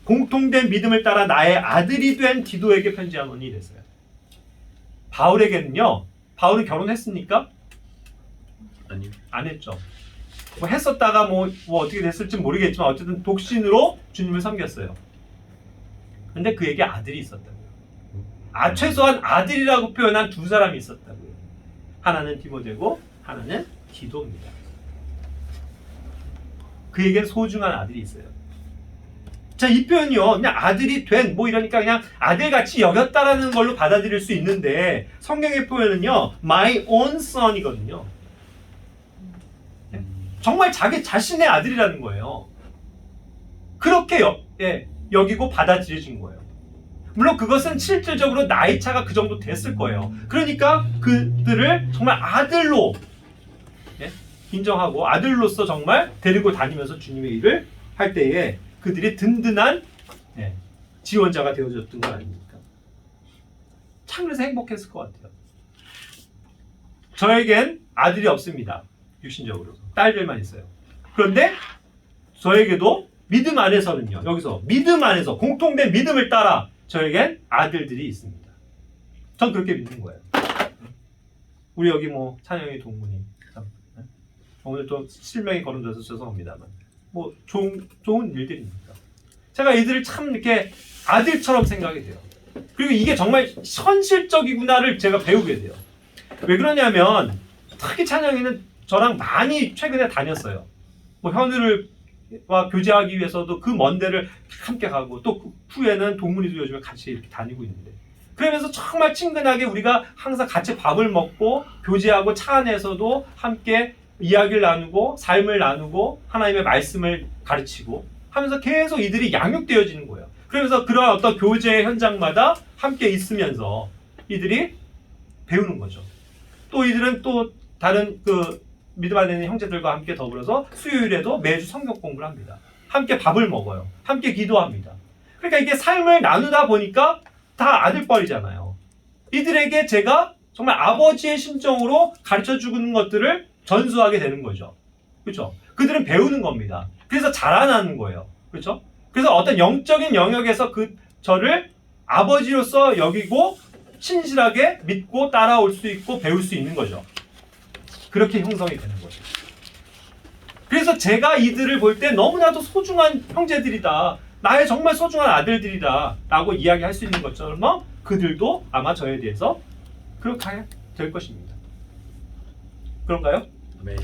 Speaker 1: 공통된 믿음을 따라 나의 아들이 된 디도에게 편지하노니 이랬어요. 바울에게는요, 바울은 결혼했습니까?
Speaker 2: 아니요.
Speaker 1: 안 했죠. 뭐 했었다가 뭐 어떻게 됐을지 모르겠지만 어쨌든 독신으로 주님을 섬겼어요. 근데 그에게 아들이 있었다고요. 최소한 아들이라고 표현한 두 사람이 있었다고요. 하나는 디모데고 하나는 디도입니다. 그에겐 소중한 아들이 있어요. 자, 이 표현이요, 그냥 아들이 된 이러니까 그냥 아들같이 여겼다라는 걸로 받아들일 수 있는데 성경의 표현은요 my own son이거든요. 정말 자기 자신의 아들이라는 거예요. 그렇게 여기고 받아들여진 거예요. 물론 그것은 실질적으로 나이 차가 그 정도 됐을 거예요. 그러니까 그들을 정말 아들로 인정하고 아들로서 정말 데리고 다니면서 주님의 일을 할 때에 그들이 든든한 지원자가 되어줬던 건 아닙니까? 참 그래서 행복했을 것 같아요. 저에겐 아들이 없습니다. 육신적으로. 딸들만 있어요. 그런데 저에게도 믿음 안에서는요, 여기서 믿음 안에서 공통된 믿음을 따라 저에겐 아들들이 있습니다. 전 그렇게 믿는 거예요. 우리 여기 찬영이 동문이 오늘 또 실명이 거론돼서 죄송합니다만 좋은 일들입니다. 제가 이들을 참 이렇게 아들처럼 생각이 돼요. 그리고 이게 정말 현실적이구나를 제가 배우게 돼요. 왜 그러냐면 특히 찬영이는 저랑 많이 최근에 다녔어요. 현우와 교제하기 위해서도 그 먼 데를 함께 가고 또 그 후에는 동문이도 요즘에 같이 이렇게 다니고 있는데 그러면서 정말 친근하게 우리가 항상 같이 밥을 먹고 교제하고 차 안에서도 함께 이야기를 나누고 삶을 나누고 하나님의 말씀을 가르치고 하면서 계속 이들이 양육되어지는 거예요. 그러면서 그러한 어떤 교제의 현장마다 함께 있으면서 이들이 배우는 거죠. 또 이들은 또 다른 그 믿음 안에 있는 형제들과 함께 더불어서 수요일에도 매주 성경 공부를 합니다. 함께 밥을 먹어요. 함께 기도합니다. 그러니까 이게 삶을 나누다 보니까 다 아들뻘이잖아요. 이들에게 제가 정말 아버지의 심정으로 가르쳐 주는 것들을 전수하게 되는 거죠. 그렇죠? 그들은 배우는 겁니다. 그래서 자라나는 거예요. 그렇죠? 그래서 어떤 영적인 영역에서 저를 아버지로서 여기고 신실하게 믿고 따라올 수 있고 배울 수 있는 거죠. 그렇게 형성이 되는 거죠. 그래서 제가 이들을 볼 때 너무나도 소중한 형제들이다. 나의 정말 소중한 아들들이다. 라고 이야기할 수 있는 것처럼 그들도 아마 저에 대해서 그렇게 될 것입니다. 그런가요?
Speaker 2: 아멘.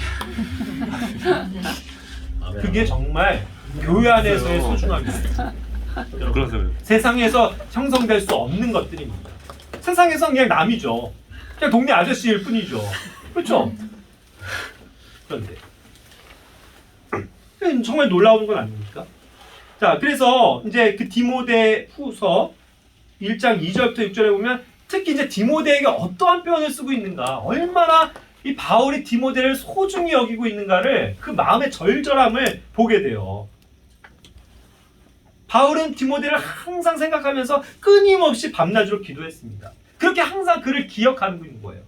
Speaker 1: 그게 정말 교회 안에서의 소중함입니다.
Speaker 4: 그러세요.
Speaker 1: 세상에서 형성될 수 없는 것들입니다. 세상에서 그냥 남이죠. 그냥 동네 아저씨일 뿐이죠. 그렇죠? 그런데 정말 놀라운 건 아닙니까? 자, 그래서 이제 그 디모데 후서 1장 2절부터 6절에 보면 특히 이제 디모데에게 어떠한 표현을 쓰고 있는가, 얼마나 이 바울이 디모데를 소중히 여기고 있는가를 그 마음의 절절함을 보게 돼요. 바울은 디모데를 항상 생각하면서 끊임없이 밤낮으로 기도했습니다. 그렇게 항상 그를 기억하고 있는 거예요.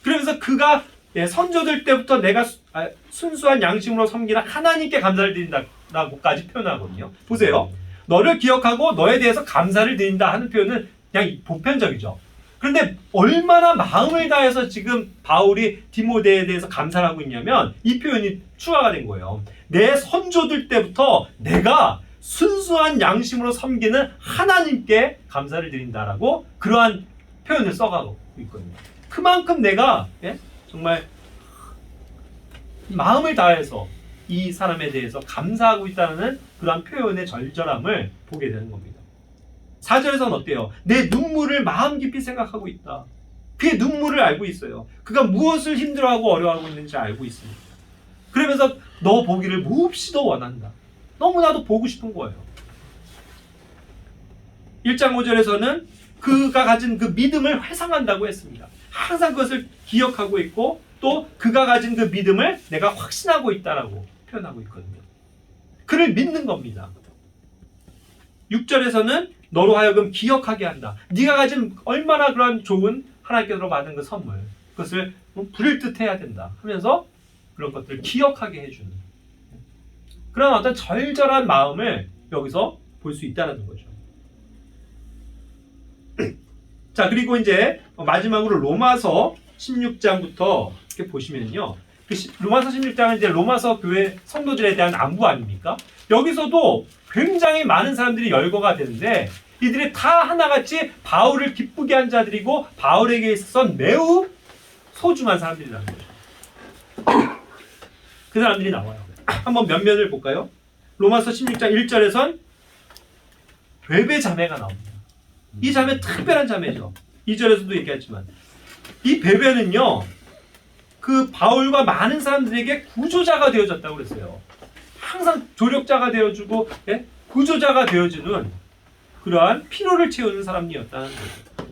Speaker 1: 그러면서 그가 선조들 때부터 내가 순수한 양심으로 섬기는 하나님께 감사를 드린다라고까지 표현하거든요. 보세요. 너를 기억하고 너에 대해서 감사를 드린다 하는 표현은 그냥 보편적이죠. 그런데 얼마나 마음을 다해서 지금 바울이 디모데에 대해서 감사를 하고 있냐면 이 표현이 추가가 된 거예요. 내 선조들 때부터 내가 순수한 양심으로 섬기는 하나님께 감사를 드린다라고 그러한 표현을 써가고 있거든요. 그만큼 내가 정말 마음을 다해서 이 사람에 대해서 감사하고 있다는 그러한 표현의 절절함을 보게 되는 겁니다. 4절에서는 어때요? 내 눈물을 마음 깊이 생각하고 있다. 그의 눈물을 알고 있어요. 그가 무엇을 힘들어하고 어려워하고 있는지 알고 있습니다. 그러면서 너 보기를 몹시도 원한다. 너무나도 보고 싶은 거예요. 1장 5절에서는 그가 가진 그 믿음을 회상한다고 했습니다. 항상 그것을 기억하고 있고 또 그가 가진 그 믿음을 내가 확신하고 있다라고 표현하고 있거든요. 그를 믿는 겁니다. 6절에서는 너로 하여금 기억하게 한다. 네가 가진 얼마나 그런 좋은 하나님께서 받은 그 선물, 그것을 부릴 듯 해야 된다 하면서 그런 것들을 기억하게 해주는 그런 어떤 절절한 마음을 여기서 볼 수 있다는 거죠. 자, 그리고 이제 마지막으로 로마서 16장부터 이렇게 보시면요. 로마서 16장은 이제 로마서 교회 성도들에 대한 안부 아닙니까? 여기서도 굉장히 많은 사람들이 열거가 되는데 이들이 다 하나같이 바울을 기쁘게 한 자들이고 바울에게 있어서 매우 소중한 사람들이라는 거죠. 그 사람들이 나와요. 한번 몇 면을 볼까요? 로마서 16장 1절에선 베베 자매가 나옵니다. 이 자매 특별한 자매죠. 2절에서도 얘기했지만 이 베베는요, 그 바울과 많은 사람들에게 구조자가 되어졌다고 그랬어요. 항상 조력자가 되어주고 구조자가 되어주는 그러한 피로를 채우는 사람이었다는 거죠.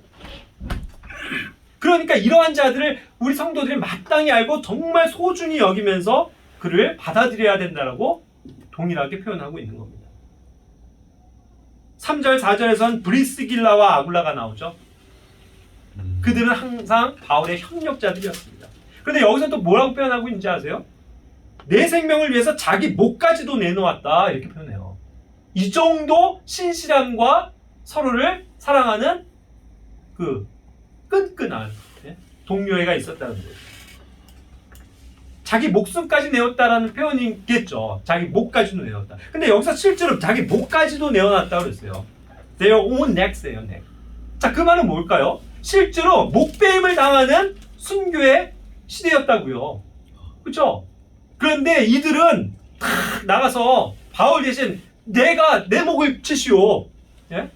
Speaker 1: 그러니까 이러한 자들을 우리 성도들이 마땅히 알고 정말 소중히 여기면서 그를 받아들여야 된다라고 동일하게 표현하고 있는 겁니다. 3절, 4절에선 브리스길라와 아굴라가 나오죠. 그들은 항상 바울의 협력자들이었습니다. 그런데 여기서 또 뭐라고 표현하고 있는지 아세요? 내 생명을 위해서 자기 목까지도 내놓았다 이렇게 표현해요. 이 정도 신실함과 서로를 사랑하는 그 끈끈한 동료애가 있었다는 거예요. 자기 목숨까지 내었다라는 표현이겠죠. 자기 목까지도 내었다. 근데 여기서 실제로 자기 목까지도 내어놨다고 그랬어요. Their own necks예요, neck. 자, 그 말은 뭘까요? 실제로 목배임을 당하는 순교의 시대였다고요. 그렇죠? 그런데 이들은 탁 나가서 바울 대신 내가 내 목을 치시오. 예?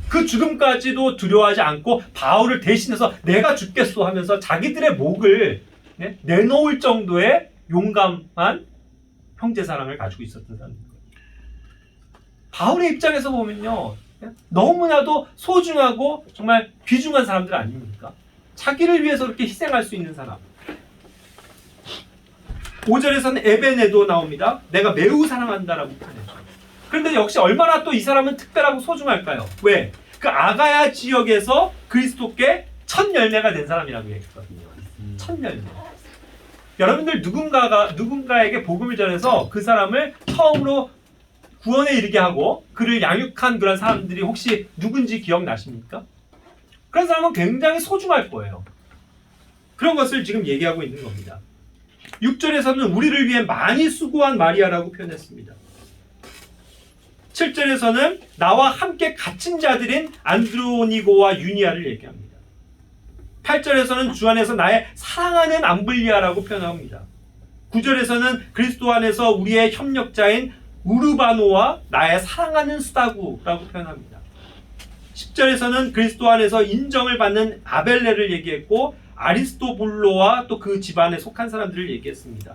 Speaker 1: 그 죽음까지도 두려워하지 않고 바울을 대신해서 내가 죽겠소 하면서 자기들의 목을 내놓을 정도의 용감한 형제 사랑을 가지고 있었던 사람입니다. 바울의 입장에서 보면요, 너무나도 소중하고 정말 귀중한 사람들 아닙니까? 자기를 위해서 그렇게 희생할 수 있는 사람. 5절에서는 에베네도 나옵니다. 내가 매우 사랑한다라고 표현했죠. 그런데 역시 얼마나 또 이 사람은 특별하고 소중할까요? 왜? 그 아가야 지역에서 그리스도께 첫 열매가 된 사람이라고 얘기했거든요. 첫 열매. 여러분들 누군가에게 복음을 전해서 그 사람을 처음으로 구원에 이르게 하고 그를 양육한 그런 사람들이 혹시 누군지 기억나십니까? 그런 사람은 굉장히 소중할 거예요. 그런 것을 지금 얘기하고 있는 겁니다. 6절에서는 우리를 위해 많이 수고한 마리아라고 표현했습니다. 7절에서는 나와 함께 갇힌 자들인 안드로니고와 유니아를 얘기합니다. 8절에서는 주 안에서 나의 사랑하는 암블리아라고 표현합니다. 9절에서는 그리스도 안에서 우리의 협력자인 우르바노와 나의 사랑하는 수다구라고 표현합니다. 10절에서는 그리스도 안에서 인정을 받는 아벨레를 얘기했고 아리스토블로와 또 그 집안에 속한 사람들을 얘기했습니다.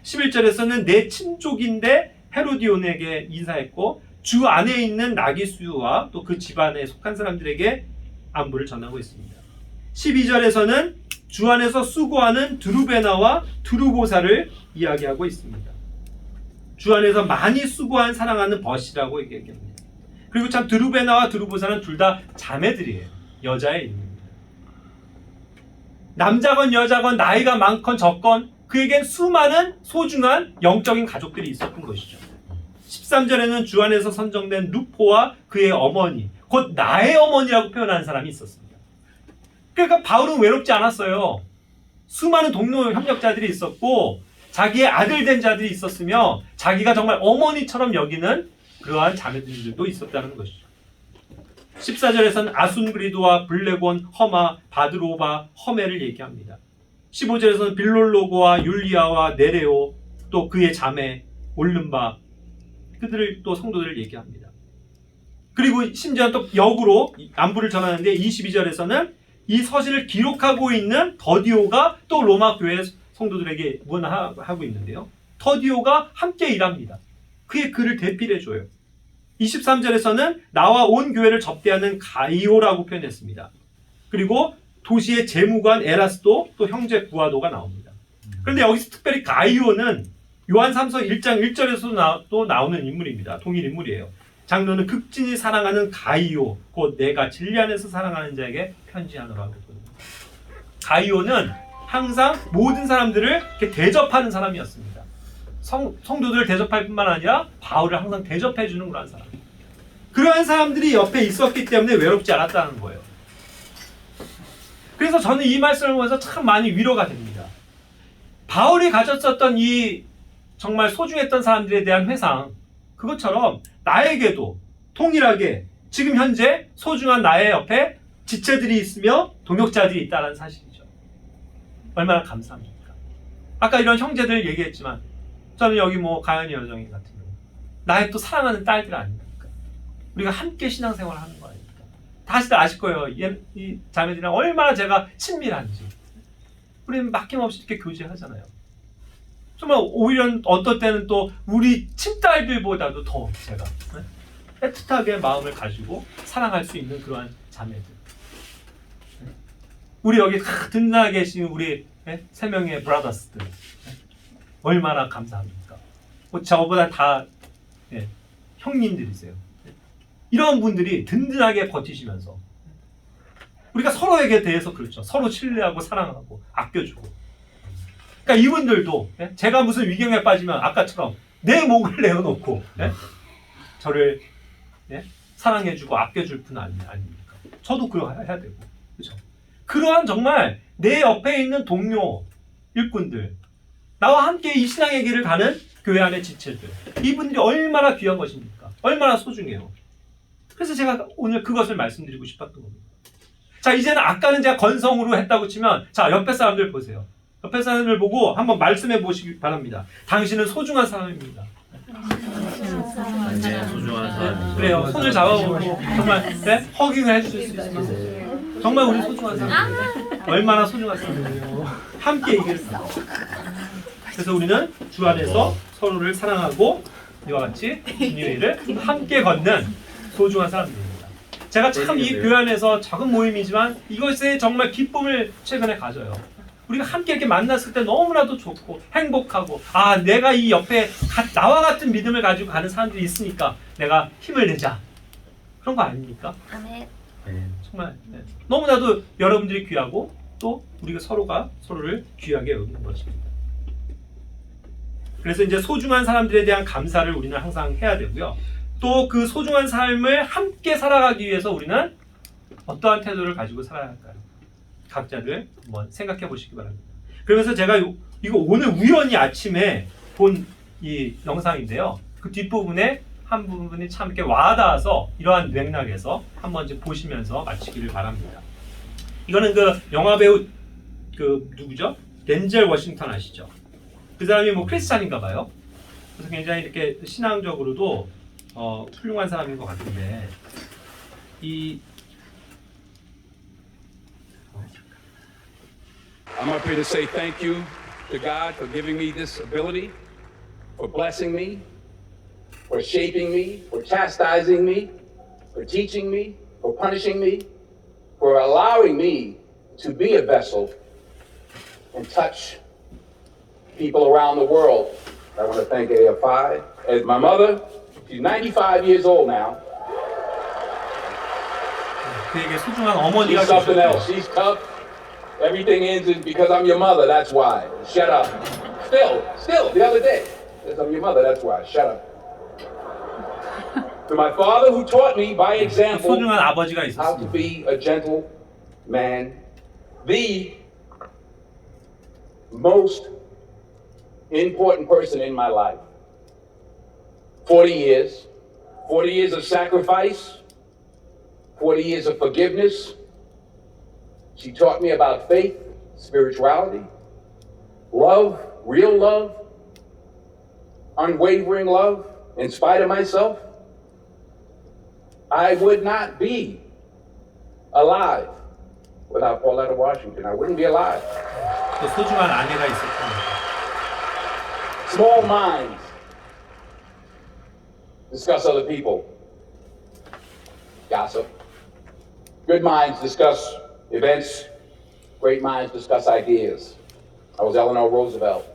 Speaker 1: 11절에서는 내 친족인데 헤로디온에게 인사했고 주 안에 있는 나기수와 또 그 집안에 속한 사람들에게 안부를 전하고 있습니다. 12절에서는 주 안에서 수고하는 드루베나와 드루보사를 이야기하고 있습니다. 주 안에서 많이 수고한 사랑하는 벗이라고 얘기합니다. 그리고 참 드루베나와 드루보사는 둘 다 자매들이에요. 여자의 이름입니다. 남자건 여자건 나이가 많건 적건 그에겐 수많은 소중한 영적인 가족들이 있었던 것이죠. 13절에는 주 안에서 선정된 루포와 그의 어머니, 곧 나의 어머니라고 표현하는 사람이 있었습니다. 그러니까 바울은 외롭지 않았어요. 수많은 동료 협력자들이 있었고 자기의 아들 된 자들이 있었으며 자기가 정말 어머니처럼 여기는 그러한 자매들도 있었다는 것이죠. 14절에서는 아순그리도와 블레곤, 허마, 바드로바, 허메를 얘기합니다. 15절에서는 빌롤로고와 율리아와 네레오, 또 그의 자매 올른바, 그들을 또 성도들을 얘기합니다. 그리고 심지어 또 역으로 안부를 전하는데 22절에서는 이 서신을 기록하고 있는 더디오가 또 로마 교회 성도들에게 문하고 있는데요. 더디오가 함께 일합니다. 그의 글을 대필해줘요. 23절에서는 나와 온 교회를 접대하는 가이오라고 표현했습니다. 그리고 도시의 재무관 에라스도 또 형제 구아도가 나옵니다. 그런데 여기서 특별히 가이오는 요한삼서 1장 1절에서도 또 나오는 인물입니다. 동일 인물이에요. 장로는 극진히 사랑하는 가이오, 곧 내가 진리 안에서 사랑하는 자에게 편지하노라고 했거든요. 가이오는 항상 모든 사람들을 이렇게 대접하는 사람이었습니다. 성도들을 대접할 뿐만 아니라 바울을 항상 대접해주는 그런 사람. 그러한 사람들이 옆에 있었기 때문에 외롭지 않았다는 거예요. 그래서 저는 이 말씀을 보면서 참 많이 위로가 됩니다. 바울이 가졌었던 이 정말 소중했던 사람들에 대한 회상, 그것처럼 나에게도 동일하게 지금 현재 소중한 나의 옆에 지체들이 있으며 동역자들이 있다는 사실이죠. 얼마나 감사합니까? 아까 이런 형제들 얘기했지만 저는 여기 뭐 가연이 여정이 같은 경우 나의 또 사랑하는 딸들 아닙니까? 우리가 함께 신앙생활을 하는 거 아닙니까? 다시들 아실 거예요. 이 자매들이랑 얼마나 제가 친밀한지. 우리는 막힘없이 이렇게 교제하잖아요. 정말 오히려 어떨 때는 또 우리 친딸들보다도 더 제가 애틋하게 마음을 가지고 사랑할 수 있는 그러한 자매들. 우리 여기 든든하게 계신 우리 3명의 브라더스들 얼마나 감사합니까? 저보다 다 형님들이세요. 이런 분들이 든든하게 버티시면서 우리가 서로에게 대해서 그렇죠. 서로 신뢰하고 사랑하고 아껴주고. 그러니까 이분들도 제가 무슨 위경에 빠지면 아까처럼 내 목을 내어놓고 저를 사랑해주고 아껴줄 분 아닙니까? 저도 그러해야 되고, 그렇죠? 그러한 정말 내 옆에 있는 동료 일꾼들, 나와 함께 이 신앙의 길을 가는 교회 안의 지체들, 이분들이 얼마나 귀한 것입니까? 얼마나 소중해요. 그래서 제가 오늘 그것을 말씀드리고 싶었던 겁니다. 자, 이제는 아까는 제가 건성으로 했다고 치면, 자, 옆에 사람들 보세요. 옆에 사람들 보고 한번 말씀해 보시기 바랍니다. 당신은 소중한 사람입니다.
Speaker 2: 당신은 소중한 사람이죠.
Speaker 1: 그래요. 손을 잡아보고 정말 네? 허깅을 해줄 수 있으면 정말 우리 소중한 사람이에요. 얼마나 소중한 사람이에요. 함께 이길 수 있어요. 그래서 우리는 주 안에서 서로를 사랑하고 이와 같이 주님의를 함께 걷는 소중한 사람들입니다. 제가 참 이 교회 안에서 작은 모임이지만 이것에 정말 기쁨을 최근에 가져요. 우리가 함께 이렇게 만났을 때 너무나도 좋고 행복하고 아 내가 이 옆에 나와 같은 믿음을 가지고 가는 사람들이 있으니까 내가 힘을 내자 그런 거 아닙니까?
Speaker 4: 아멘.
Speaker 1: 정말 네. 너무나도 여러분들이 귀하고 또 우리가 서로가 서로를 귀하게 여기는 것입니다. 그래서 이제 소중한 사람들에 대한 감사를 우리는 항상 해야 되고요. 또 그 소중한 삶을 함께 살아가기 위해서 우리는 어떠한 태도를 가지고 살아야 할까요? 각자를 한번 생각해 보시기 바랍니다. 그러면서 제가 이거 오늘 우연히 아침에 본 이 영상인데요. 그 뒷부분에 한 부분이 참 이렇게 와닿아서 이러한 맥락에서 한번 좀 보시면서 마치기를 바랍니다. 이거는 그 영화 배우 그 누구죠? 덴젤 워싱턴 아시죠? 그 사람이 뭐 크리스찬인가 봐요. 그래서 굉장히 이렇게 신앙적으로도 훌륭한 사람인 것 같은데
Speaker 5: I'm up here to say thank you to God for giving me this ability, for blessing me, for shaping me, for chastising me, for teaching me, for punishing me, for allowing me to be a vessel and touch people around the world. I want to thank AFI. And my mother, she's 95 years old now.
Speaker 1: 그에게 소중한 어머니가
Speaker 5: She's something
Speaker 1: 계셨고
Speaker 5: else. She's tough. Everything ends in because I'm your mother, that's why. Shut up. Still, the other day. Because I'm your mother, that's why. Shut up. To my father who taught me by example
Speaker 1: 소중한 아버지가
Speaker 5: how to
Speaker 1: 있었습니다.
Speaker 5: be a gentle man, the most important person in my life. 40 years of sacrifice, 40 years of forgiveness. She taught me about faith, spirituality, love, real love, unwavering love, in spite of myself. I would not be alive without Pauletta Washington. I wouldn't be alive.
Speaker 1: 또 소중한 아내가 있었습니다.
Speaker 5: Small minds discuss other people. Gossip. Good minds discuss events. Great minds discuss ideas. I was Eleanor Roosevelt.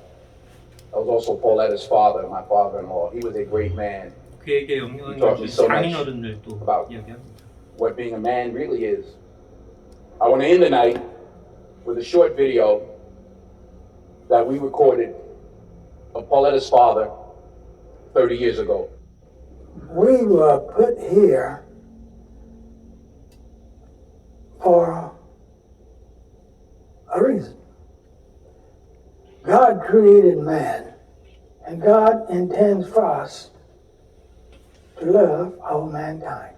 Speaker 5: I was also Pauletta's father, my father-in-law. He was a great man.
Speaker 1: 그에게 영향을
Speaker 5: taught me
Speaker 1: 준
Speaker 5: so much
Speaker 1: 장인어른들도
Speaker 5: about
Speaker 1: 이야기합니다.
Speaker 5: what being a man really is. I want to end the night with a short video that we recorded of Pauletta's father 30 years ago.
Speaker 6: We were put here for a reason. God created man, and God intends for us to love all mankind.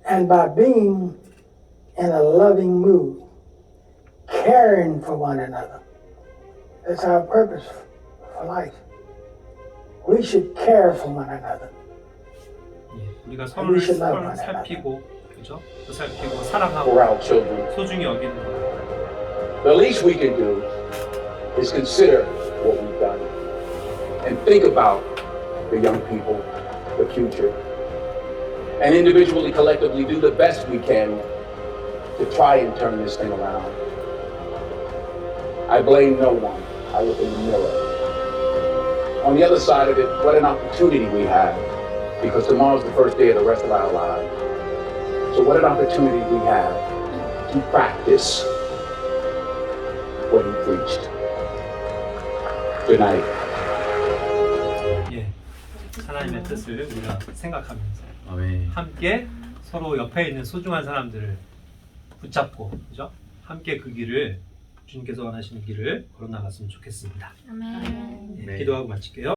Speaker 6: And by being in a loving mood, caring for one another, that's our purpose for life. We should care for one another.
Speaker 1: 예, 우리가
Speaker 6: we
Speaker 1: 서로를
Speaker 6: should love one
Speaker 1: 살피고 그죠? 살피고
Speaker 5: For
Speaker 1: 사랑하고
Speaker 5: our children.
Speaker 1: 소중히 여기는 것.
Speaker 5: The least we can do is consider what we've done and think about the young people, the future, and individually, collectively do the best we can to try and turn this thing around. I blame no one. I look in the mirror. On the other side of it, what an opportunity we have, because tomorrow's the first day of the rest of our lives. So what an opportunity we have to practice what he preached. Good night.
Speaker 1: 예, 하나님의 뜻을 우리가 생각하면서
Speaker 2: 아멘.
Speaker 1: 함께 서로 옆에 있는 소중한 사람들을 붙잡고 그죠? 함께 그 길을 주님께서 원하시는 길을 걸어 나갔으면 좋겠습니다.
Speaker 4: 아멘.
Speaker 1: 예, 기도하고 마칠게요.